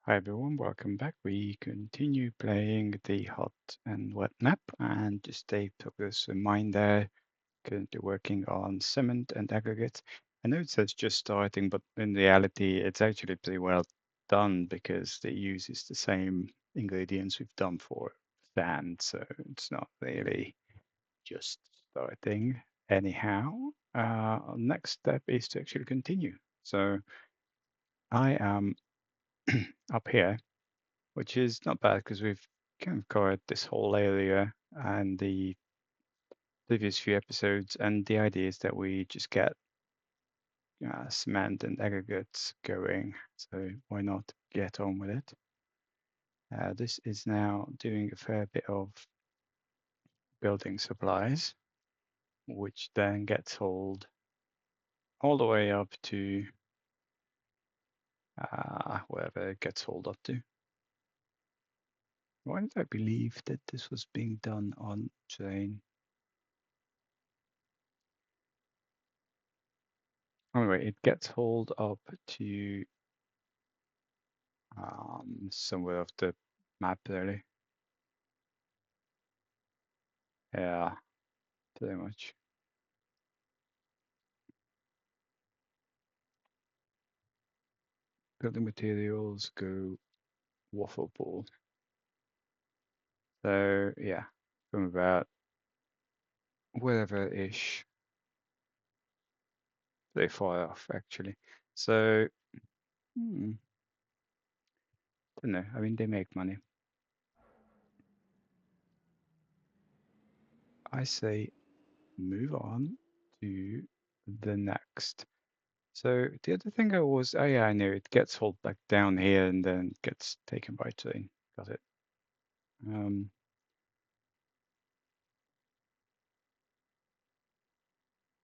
Hi everyone, welcome back. We continue playing the hot and wet map, and just stay took this in mind there, currently working on cement and aggregate. I know it says just starting, but in reality it's actually pretty well done because it uses the same ingredients we've done for sand, so it's not really just starting. Anyhow, next step is to actually continue. So I am up here, which is not bad because we've kind of covered this whole area and the previous few episodes. And the idea is that we just get cement and aggregates going. So why not get on with it? This is now doing a fair bit of building supplies, which then gets hauled all the way up to wherever it gets hauled up to. Why did I believe that this was being done on train? Anyway, it gets hauled up to somewhere off the map, really. Yeah, pretty much. Building materials go waffle ball. So yeah, from about wherever-ish they fire off, actually. So, don't know. I mean, they make money. I say move on to the next. So the other thing oh yeah, I know it gets hauled back down here and then gets taken by train. Got it.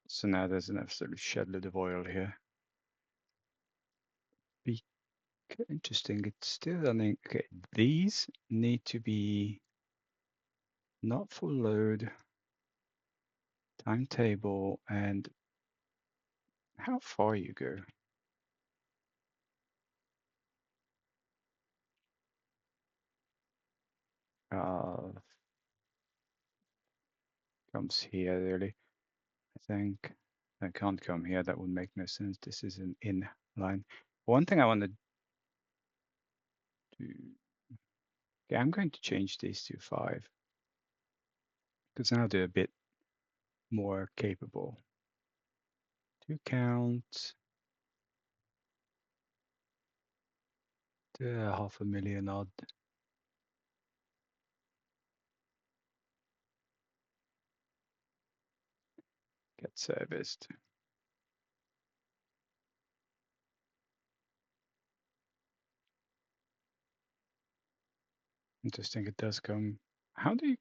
So now there's an absolute shed load of oil here. Be interesting. It's still running. Okay, these need to be not full load, timetable, and how far you go. Comes here really. I think I can't come here. That would make no sense. This is an in line. One thing I want to do. Okay, I'm going to change these to 5 because now they're a bit more capable. 2 count. 500,000 odd. Get serviced. Interesting, it does come. How do you?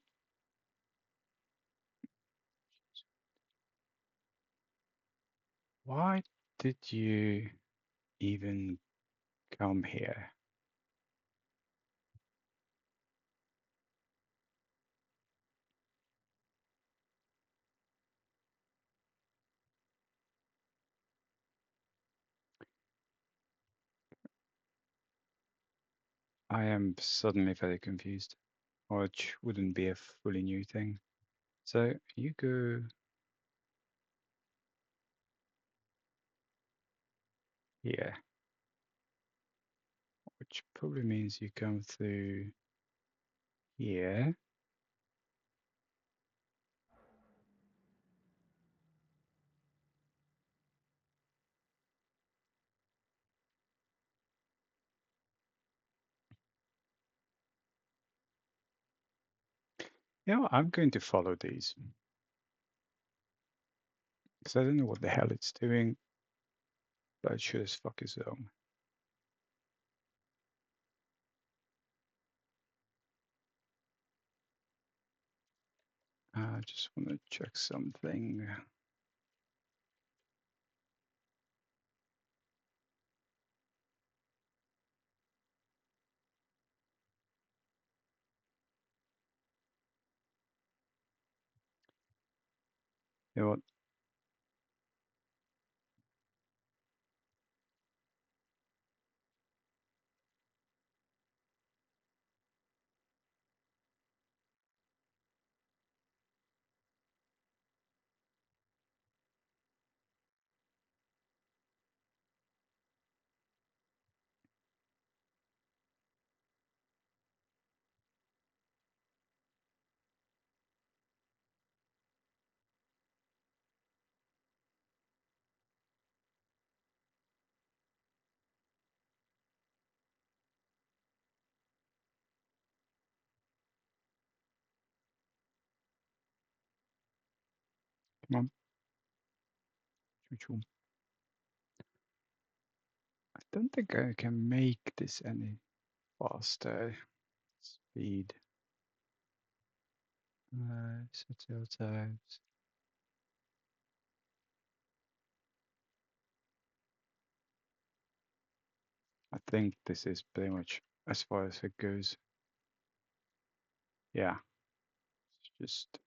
Why did you even come here? I am suddenly very confused, which wouldn't be a fully new thing. So you go here, which probably means you come through here. You know, I'm going to follow these because I don't know what the hell it's doing, but it sure as fuck is wrong. I just want to check something. You know what? Come on. Choo-choo. I don't think I can make this any faster. Speed. Set your times. I think this is pretty much as far as it goes. Yeah, it's just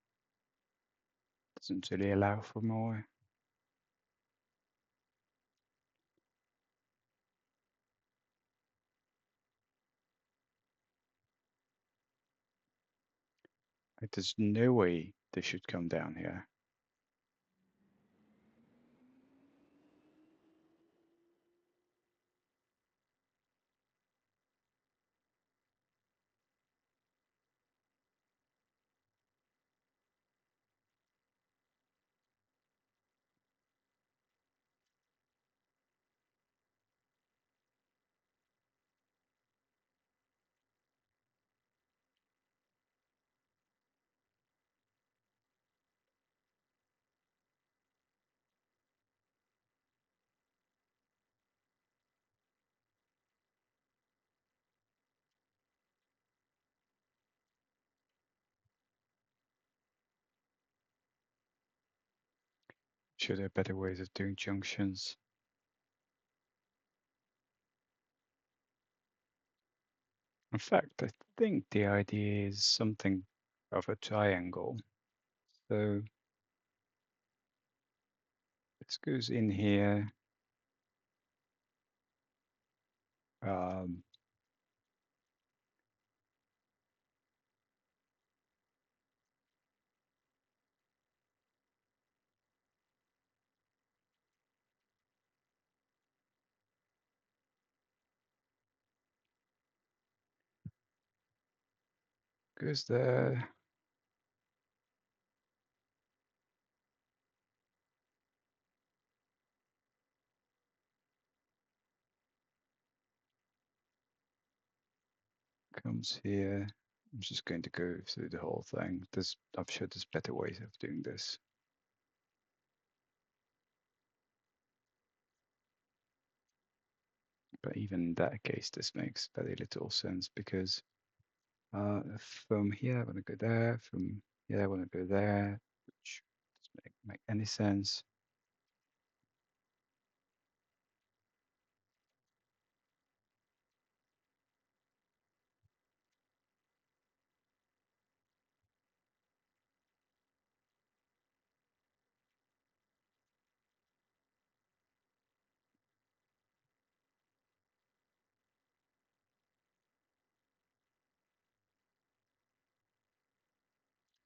doesn't really allow for more. Like, there's no way this should come down here. Sure, there are better ways of doing junctions. In fact, I think the idea is something of a triangle. So this goes in here. Um, goes there. Comes here. I'm just going to go through the whole thing. I'm sure there's better ways of doing this. But even in that case, this makes very little sense because from here I want to go there, from here I want to go there, which doesn't make any sense.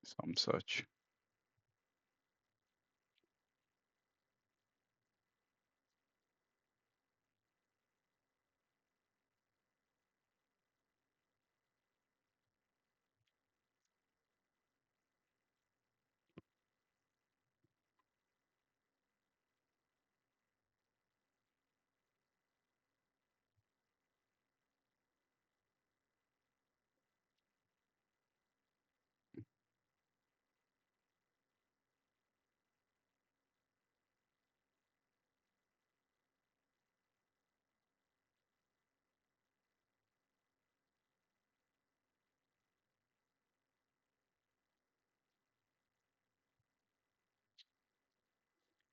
Some such.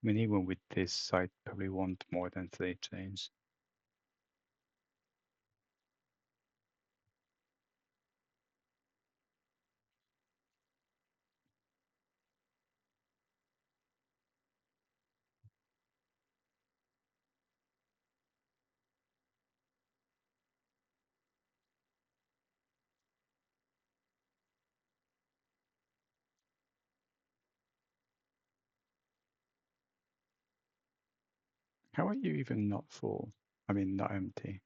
I mean, even with this site, probably want more than 3 chains. How are you even not full? I mean, not empty.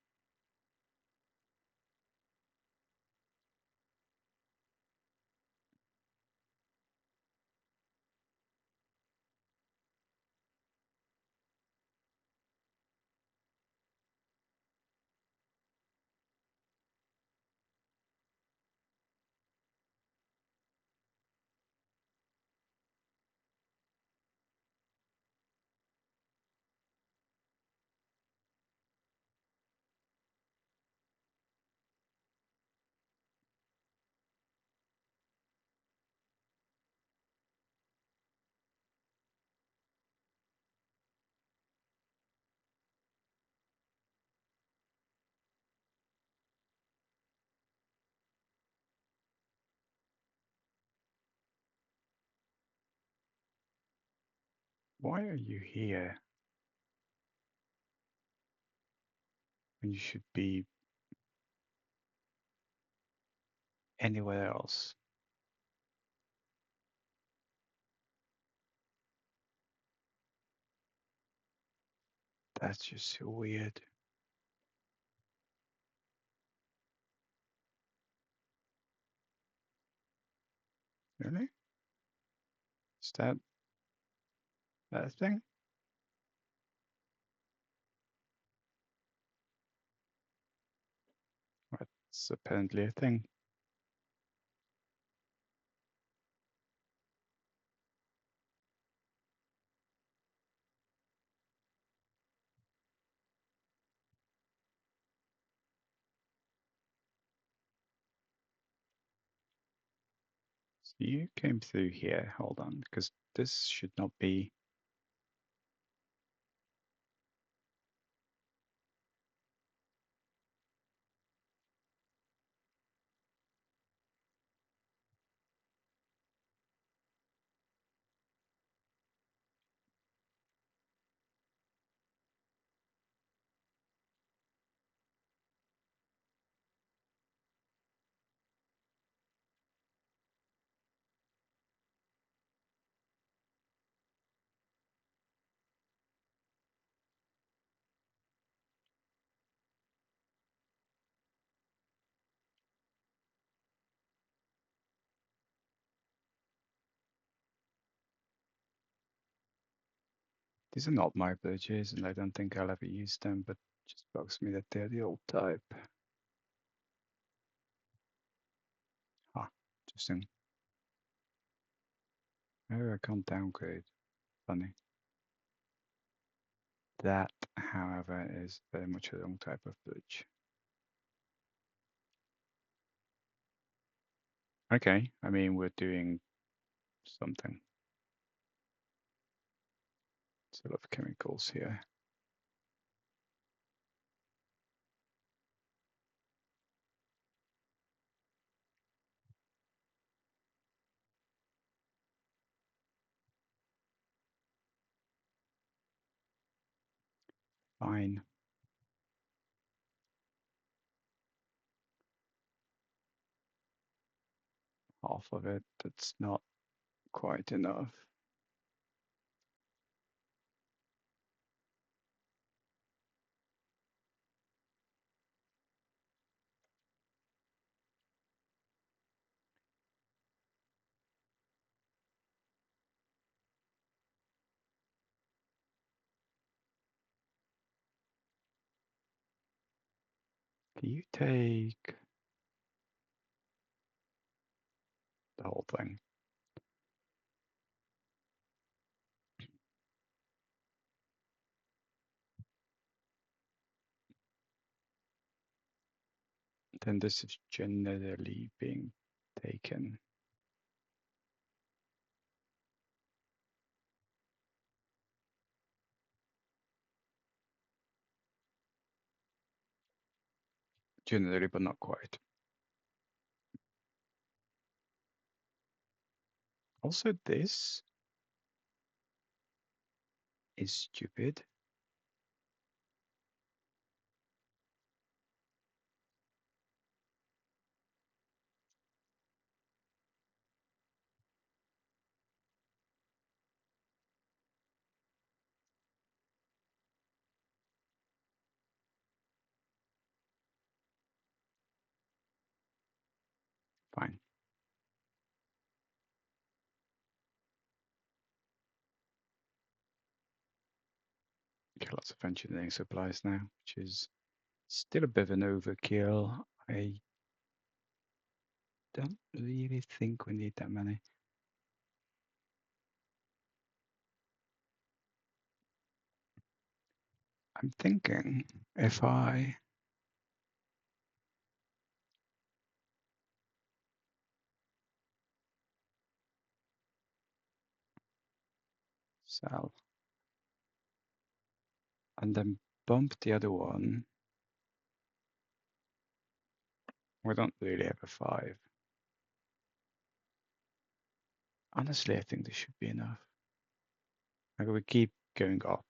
Why are you here when you should be anywhere else? That's just so weird. Really? Is that a thing? That's apparently a thing. So you came through here. Hold on, because this should not be. These are not my bridges, and I don't think I'll ever use them, but it just bugs me that they're the old type. Ah, interesting. Oh, I can't downgrade. Funny. That, however, is very much the wrong type of bridge. Okay, I mean, we're doing something. It's a lot of chemicals here. Fine. Half of it, that's not quite enough. Can you take the whole thing? Then this is generally being taken. Generally, but not quite. Also, this is stupid. Fine. Get lots of engineering supplies now, which is still a bit of an overkill. I don't really think we need that many. I'm thinking if I sell and then bump the other one, we don't really have a 5. Honestly, I think this should be enough. Like we keep going off.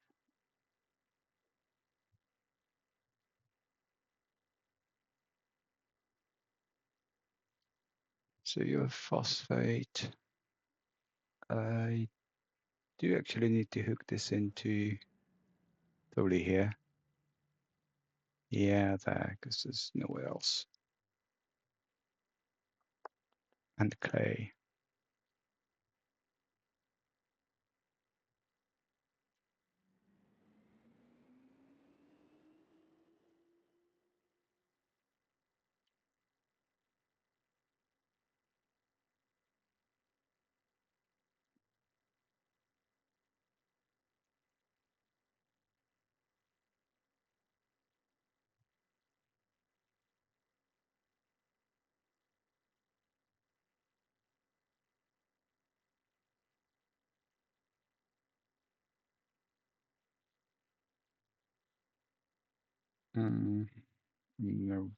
So your phosphate, I do actually need to hook this into probably here. Yeah, there, because there's nowhere else. And clay. Mm, no.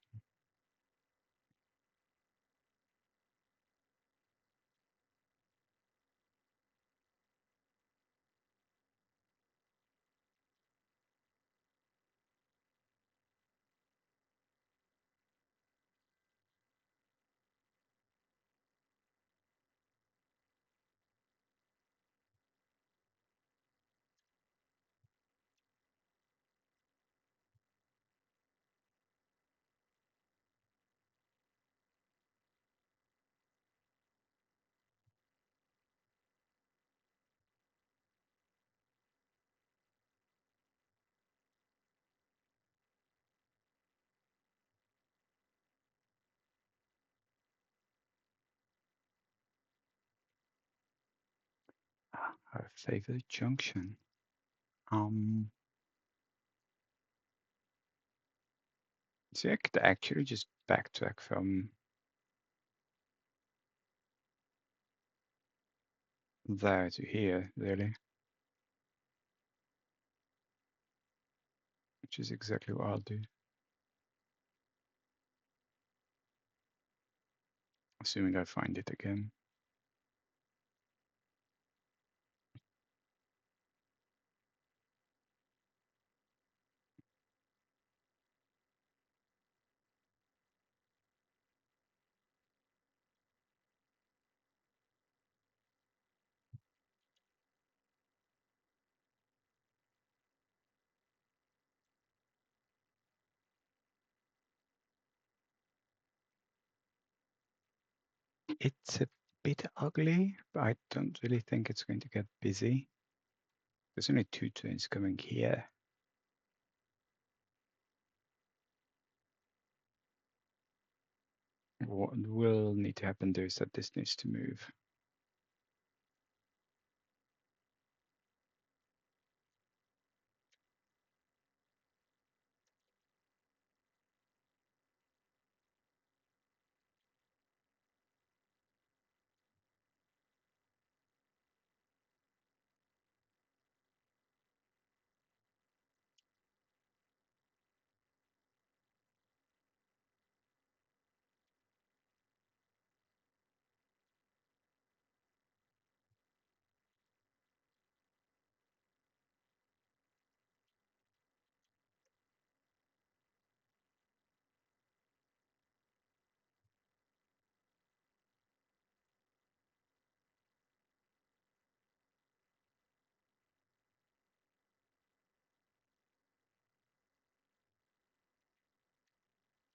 Our favorite junction. So I could actually just backtrack from there to here, really, which is exactly what I'll do, assuming I find it again. It's a bit ugly, but I don't really think it's going to get busy. There's only 2 trains coming here. What will need to happen there is that this needs to move.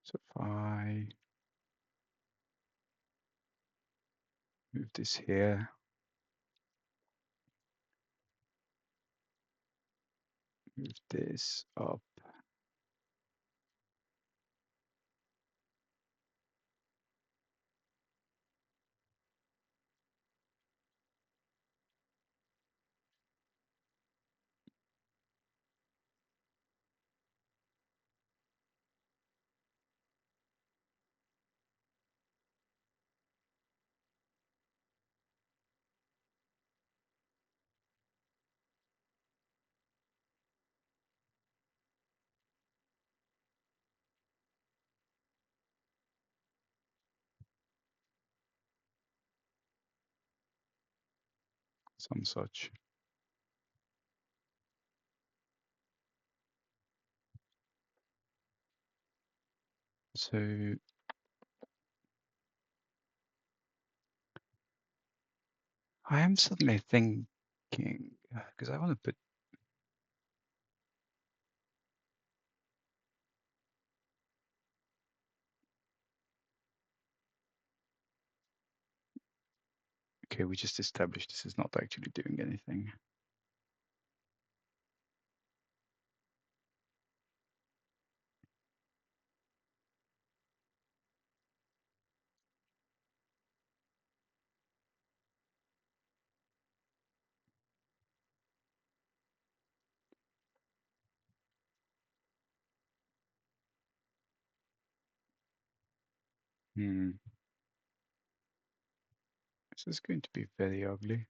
So if I move this here, move this up, some such. So I am suddenly thinking, because I want to put, okay, we just established this is not actually doing anything. This is going to be very ugly.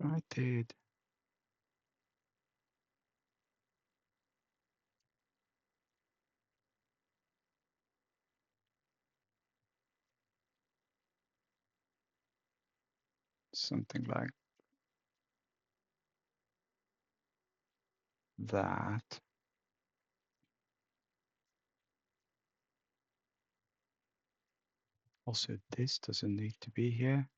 I did something like that. Also, this doesn't need to be here.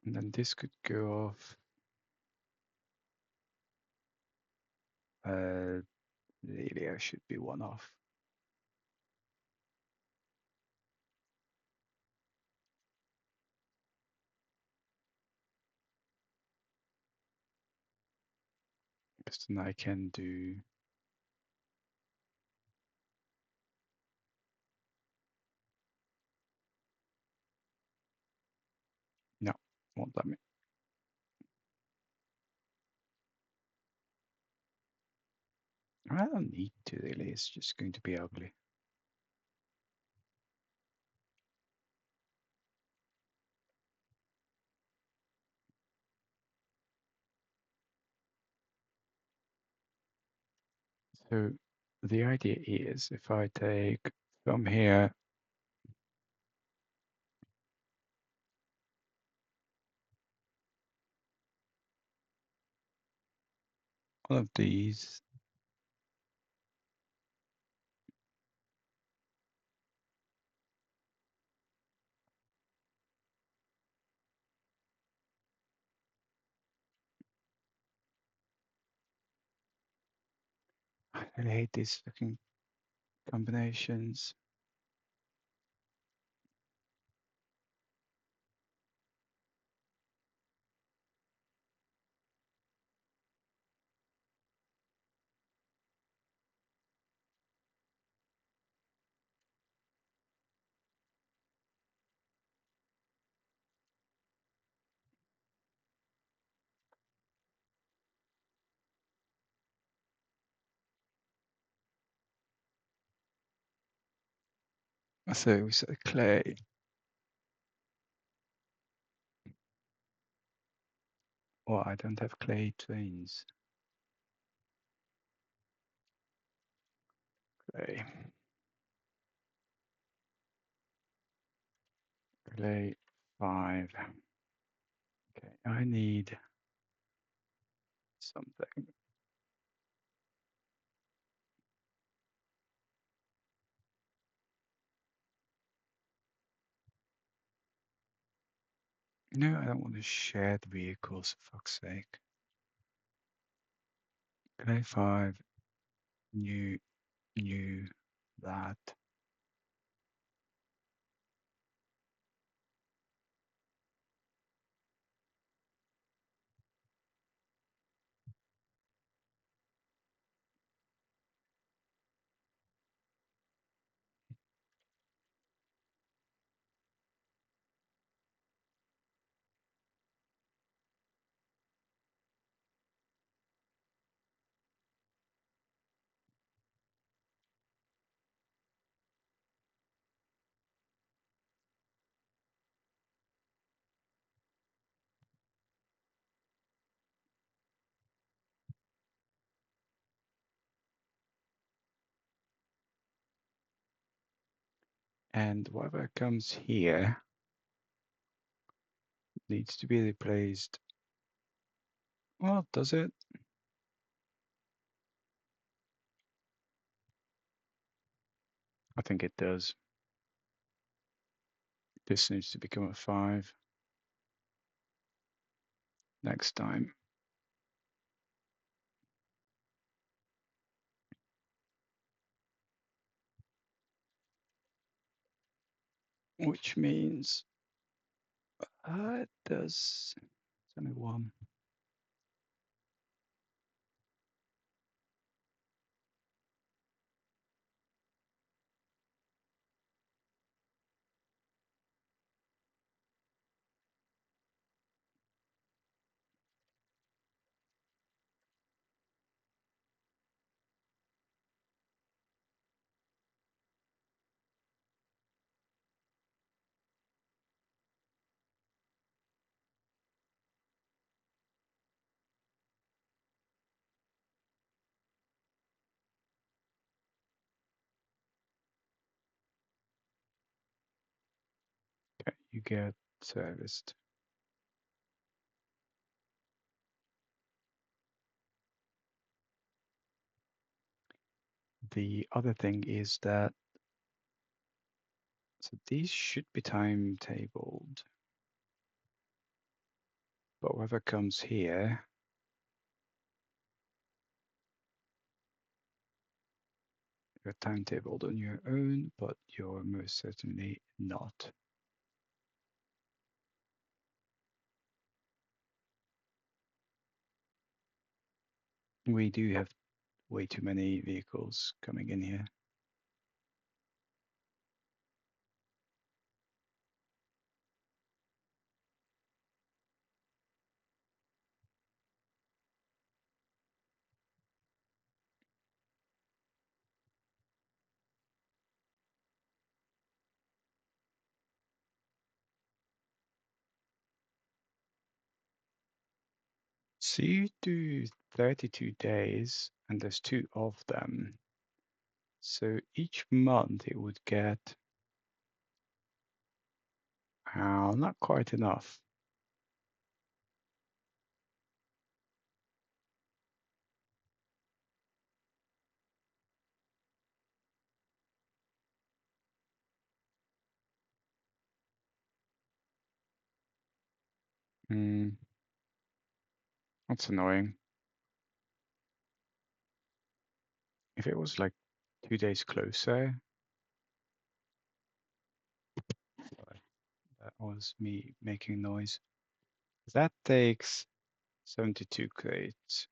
And then this could go off. Really, I should be one off. Because then I can do, no, won't let me. I don't need to really, it's just going to be ugly. So the idea is if I take from here, all of these, I really hate these fucking combinations. So we said clay. Well, I don't have clay trains. Clay. Clay 5. Okay, I need something. No, I don't want to share the vehicles, for fuck's sake. Clay 5, new, that. And whatever comes here needs to be replaced. Well, does it? I think it does. This needs to become a 5 next time. Which means it does. It's only 1. Okay, you get serviced. The other thing is that so these should be timetabled, but whatever comes here, you're timetabled on your own, but you're most certainly not. We do have way too many vehicles coming in here. So you do 32 days, and there's 2 of them. So each month it would get, not quite enough. That's annoying. If it was like 2 days closer, that was me making noise. That takes 72 crates.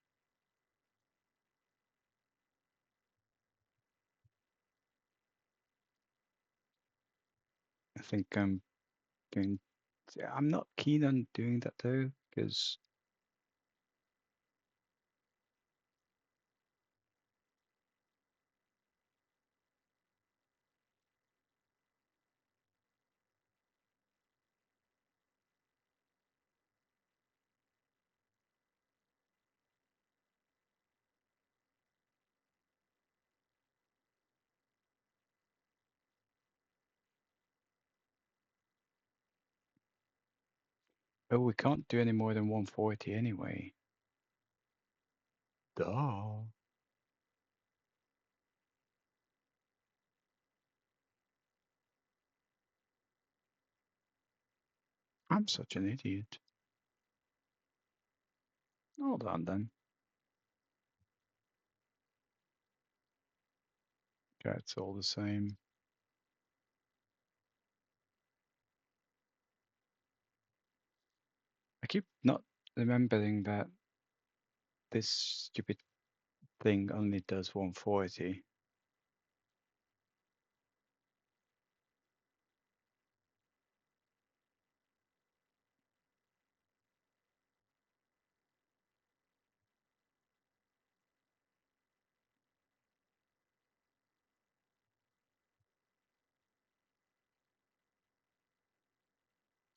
I think I'm going. I'm not keen on doing that though, because we can't do any more than 140 anyway. Duh. I'm such an idiot. Hold on then. Yeah, it's all the same. I keep not remembering that this stupid thing only does 140.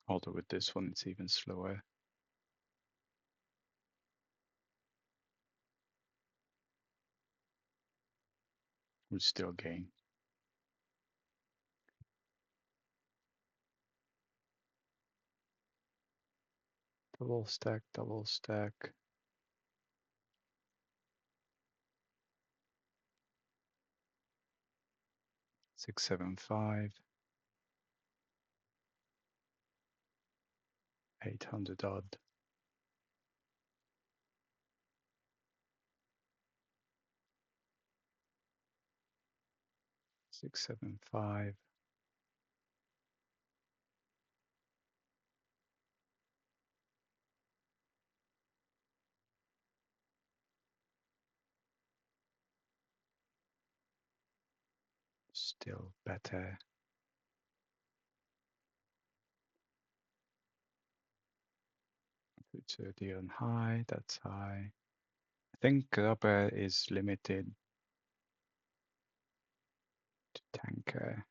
Although with this one, it's even slower. We still gain. Double stack, double stack. Six, 7, 5. 800 odd. 6, 7, 5. Still better. 230 on high, that's high. I think rubber is limited to tanker.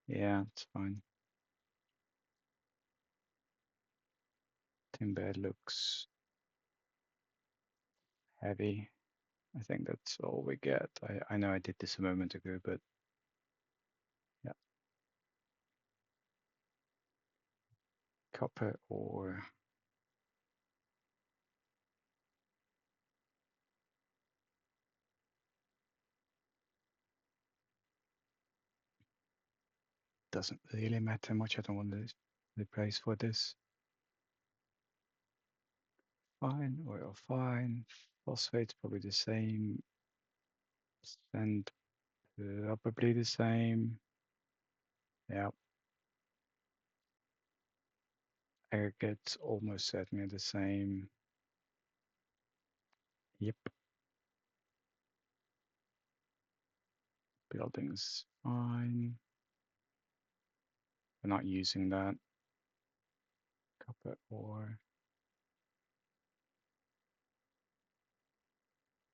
Yeah, it's fine. Timber looks heavy. I think that's all we get. I know I did this a moment ago, but yeah. Copper ore. Doesn't really matter much. I don't want the price for this. Fine, oil fine. Phosphate's probably the same. Sand probably the same. Yeah. Aggregates almost certainly the same. Yep. Buildings fine. We're not using that. Copper ore.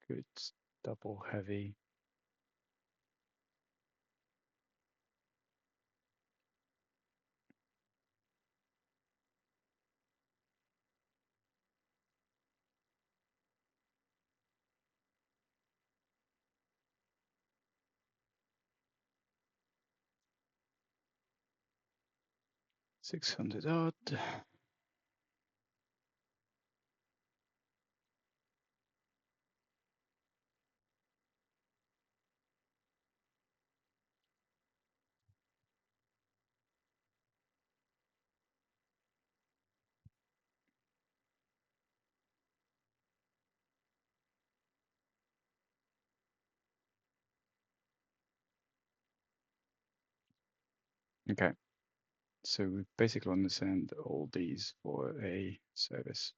Good. Double heavy. $600 odd. Okay. So we basically understand all these for a service.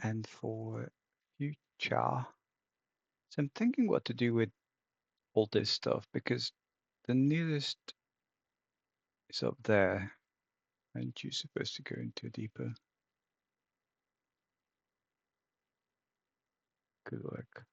And for future, so I'm thinking what to do with all this stuff because the nearest is up there. Aren't you supposed to go into deeper? Good work.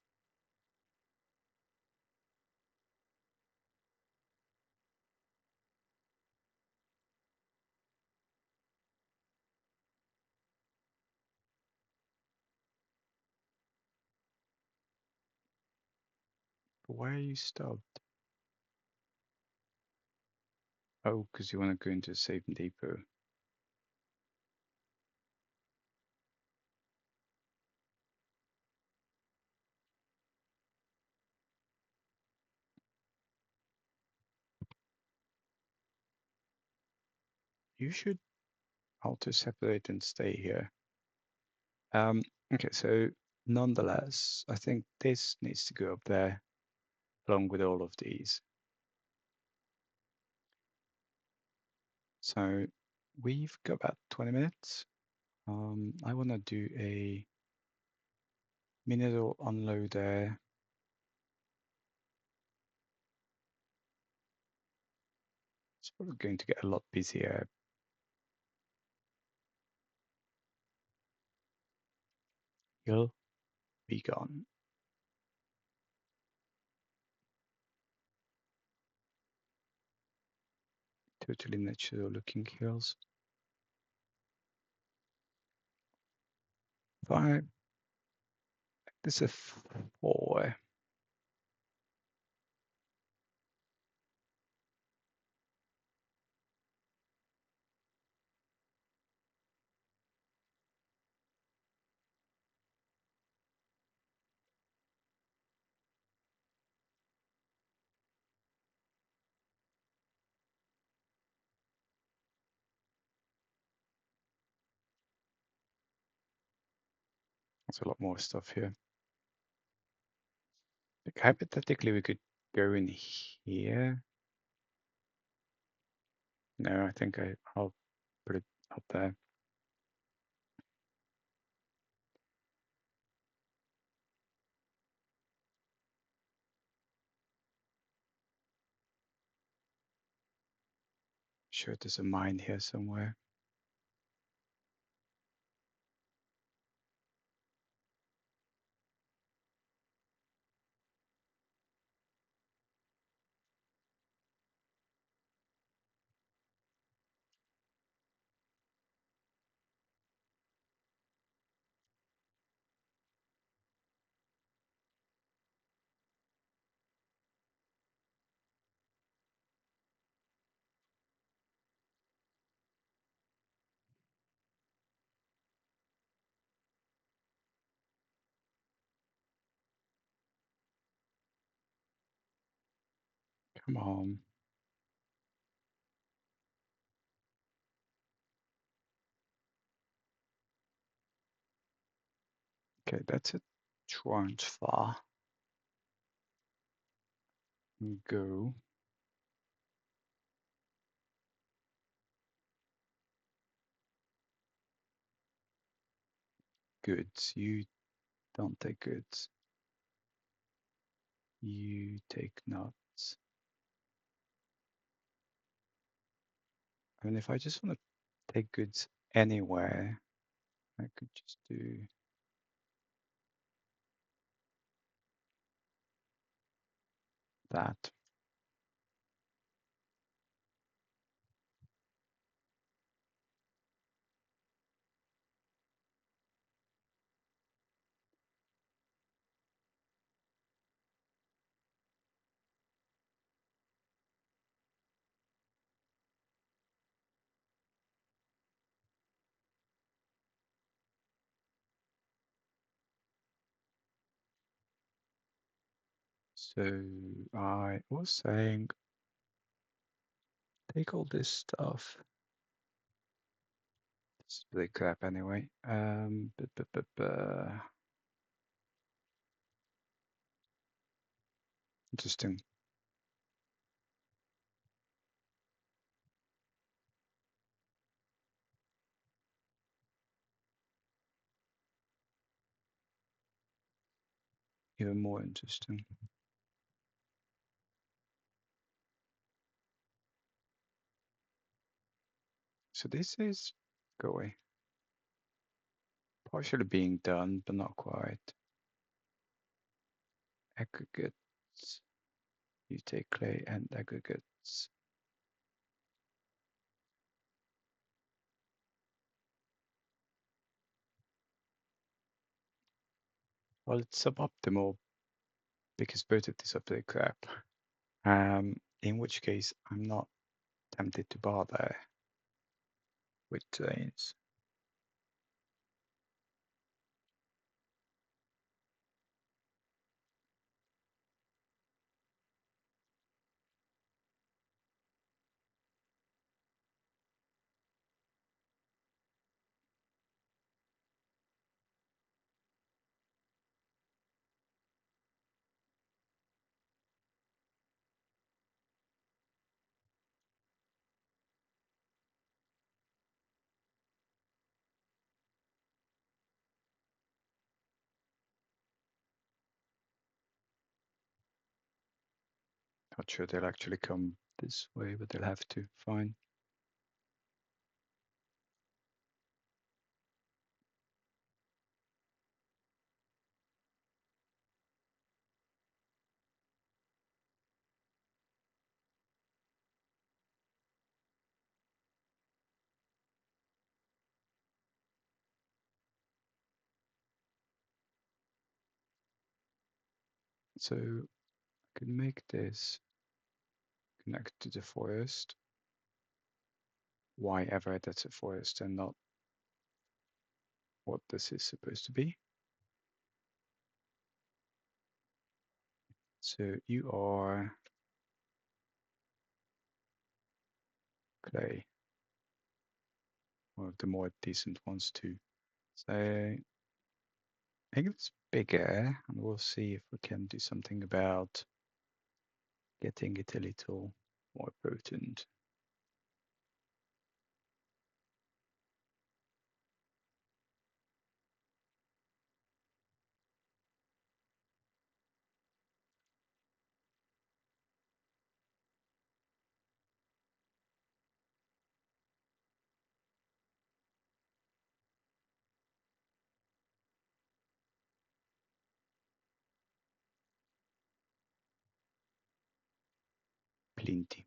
But why are you stopped? Oh, because you want to go into a safe depot. You should auto separate and stay here. Okay, so nonetheless, I think this needs to go up there along with all of these. So we've got about 20 minutes. I want to do a mineral unload there. It's probably going to get a lot busier. You'll be gone. totally natural looking hills. 5. This is a 4. There's a lot more stuff here. Like, hypothetically, we could go in here. No, I think I'll put it up there. Sure, there's a mine here somewhere. Come on. Okay, that's a transfer. Go. Goods. You don't take goods. You take nuts. I mean, if I just want to take goods anywhere, I could just do that. So I was saying, take all this stuff. It's really crap anyway. Interesting. Even more interesting. So this is, go away, partially being done, but not quite. Aggregates. You take clay and aggregates. Well, it's suboptimal because both of these are pretty crap. In which case, I'm not tempted to bother with trains. Not sure they'll actually come this way, but they'll have to. Fine. So I can make this connect to the forest. Why ever that's a forest and not what this is supposed to be. So you are clay, one of the more decent ones too. So I think it's bigger, and we'll see if we can do something about getting it a little more potent. Plenty.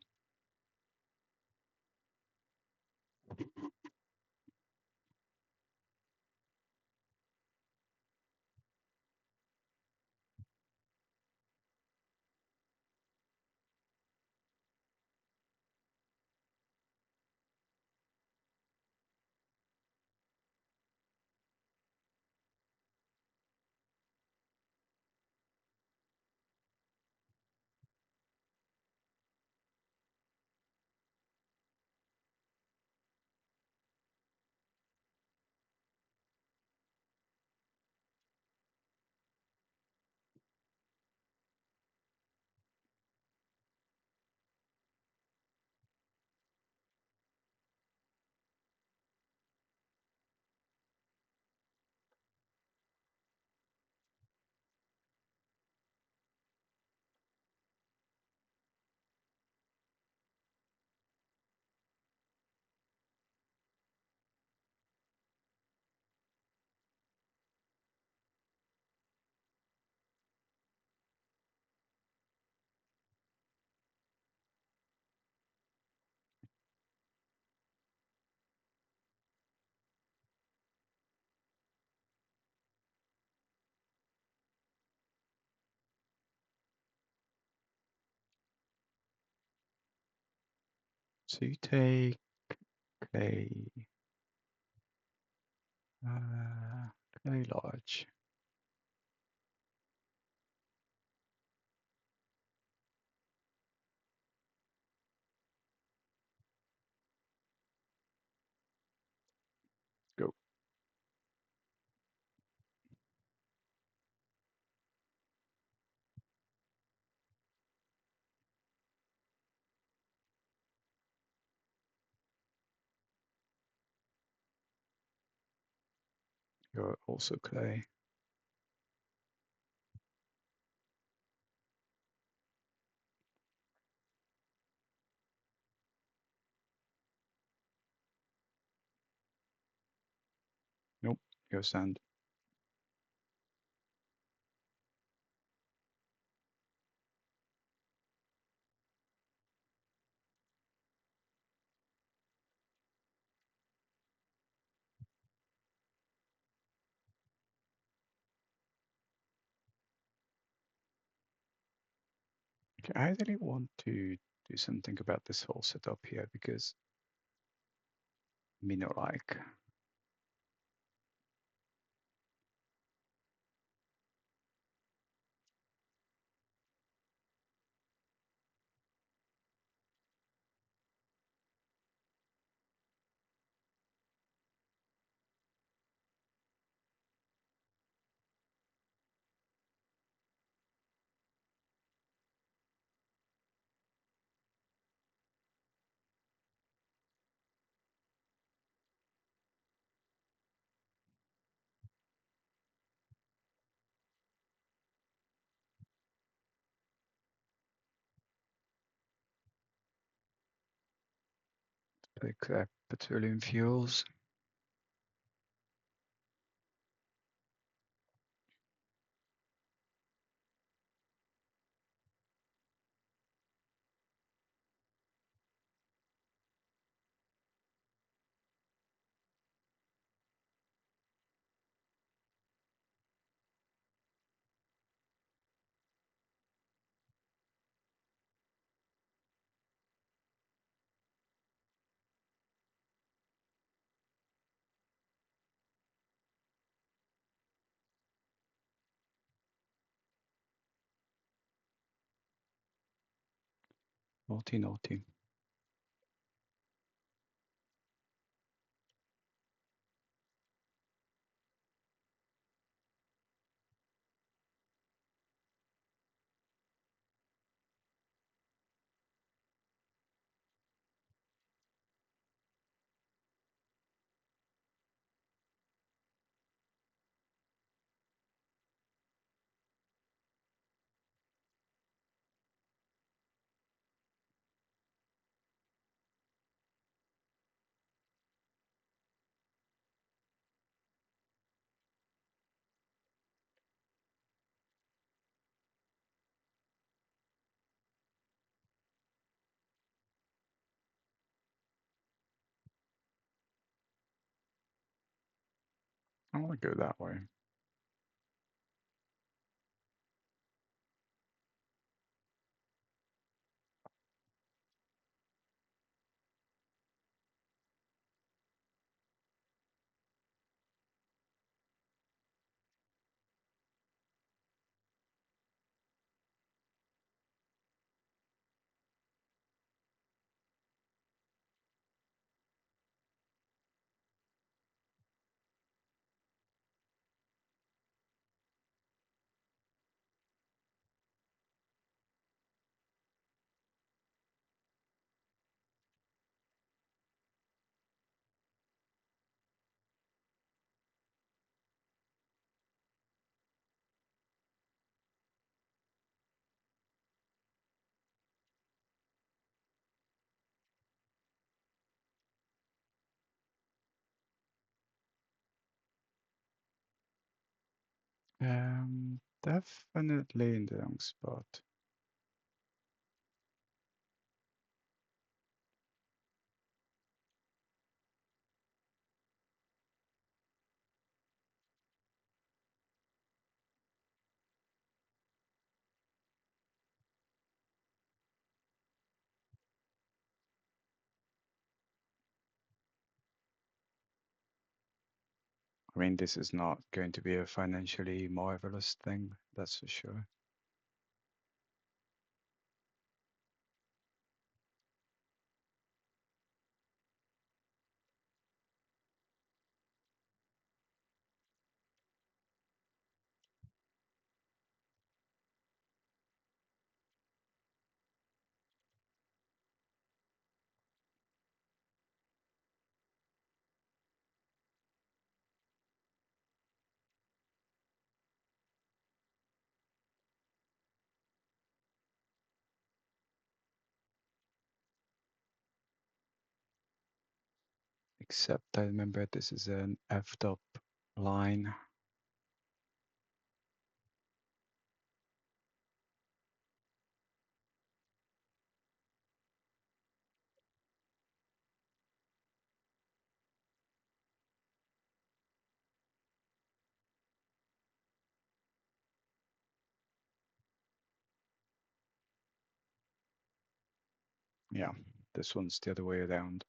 So you take clay, clay large. Go. You're also clay. Nope, you're sand. Okay, I really want to do something about this whole setup here because me no like. Like petroleum fuels. Naughty, naughty. I want to go that way. Definitely in the wrong spot. I mean, this is not going to be a financially marvelous thing, that's for sure. Except I remember this is an f-top line. Yeah, this one's the other way around.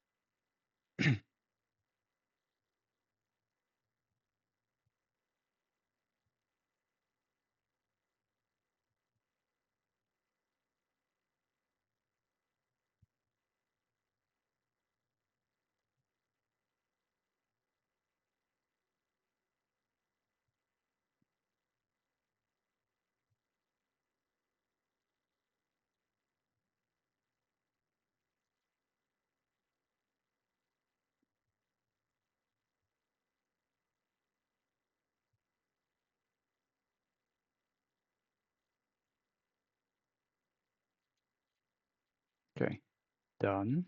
Okay, done.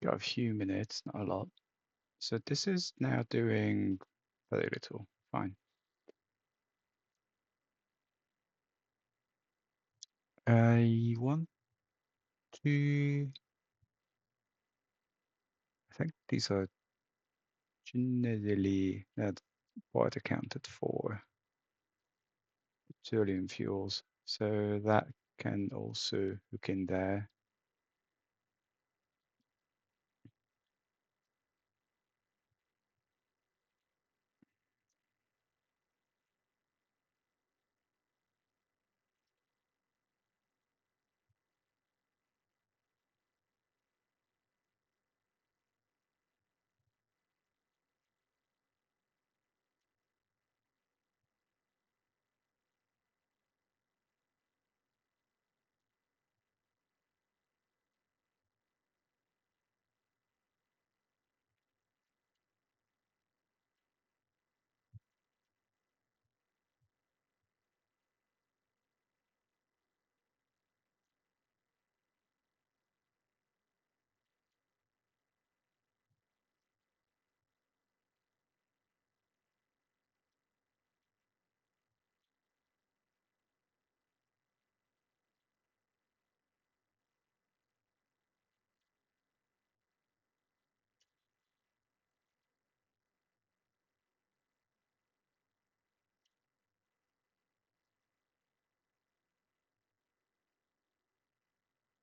Got a few minutes, not a lot. So this is now doing very little. Fine. I want to. I think these are generally quite accounted for petroleum fuels. So that can also hook in there.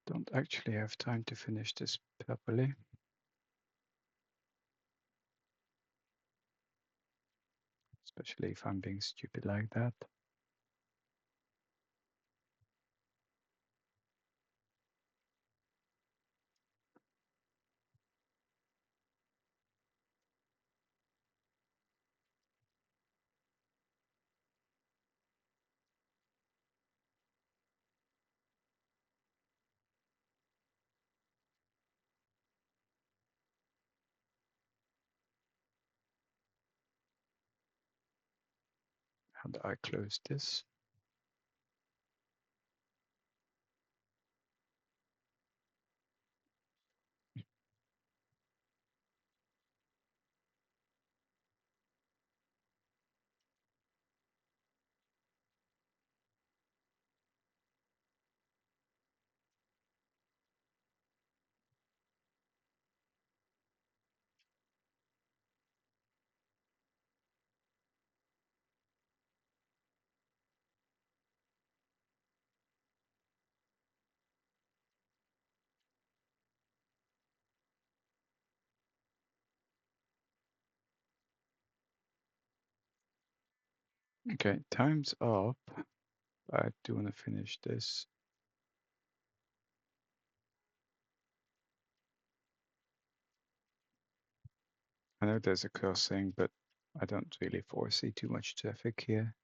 Don't actually have time to finish this properly. Especially if I'm being stupid like that. How do I close this? Okay, time's up. I do want to finish this. I know there's a crossing, but I don't really foresee too much traffic here.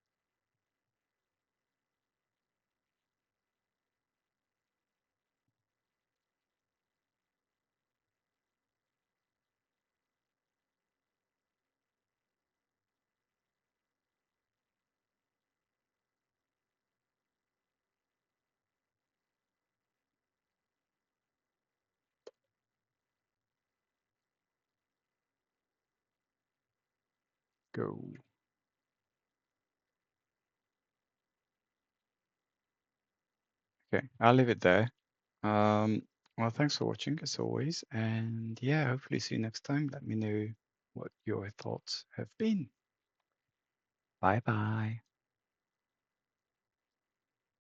Go. Okay, I'll leave it there. Well, thanks for watching as always. And yeah, hopefully see you next time. Let me know what your thoughts have been. Bye bye.